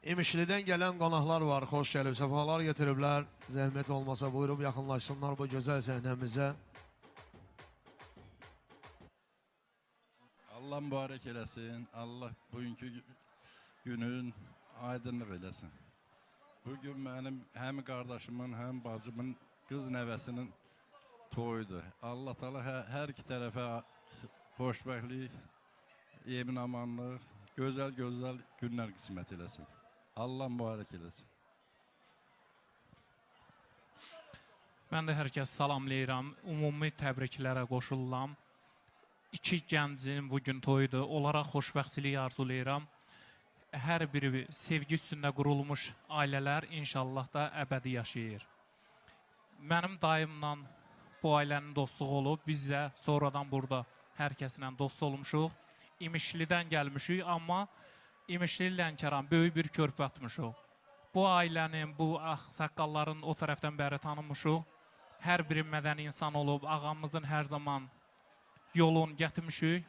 İmişlidən gələn qonaqlar var, xoş gəlib, səfalar getiriblər. Zəhmət olmasa buyurub yaxınlaşsınlar bu gözəl səhnəmizə. Allah mübarək eləsin, Allah bugünkü günün aydınlıq eləsin. Bugün mənim həm qardaşımın, həm bacımın, qız nəvəsinin toyudur. Allah Teala hər iki tərəfə xoşbəxtlik, emin-amanlıq, gözəl günlər qismət eləsin. Allah mübarək eləsin. Mən də hər kəs salamlayıram, ümumi təbriklərə qoşuluram. İki gəncin bugün toyudur, onlara xoşbəxtlik arzulayıram. Hər biri sevgi üstündə qurulmuş ailələr inşallah da əbədi yaşayır. Mənim dayımla bu ailənin dostluğu olub, biz də sonradan burada hər kəslə dost olmuşuq. İmişlidən gəlmişik, amma İmişli Lənkəran böyük bir körpü atmışıq. Bu ailənin, bu saqqalların o tərəfdən bəri tanımışıq. Hər biri mədəni insan olub, ağamızın hər zaman yolunu gətirmişik.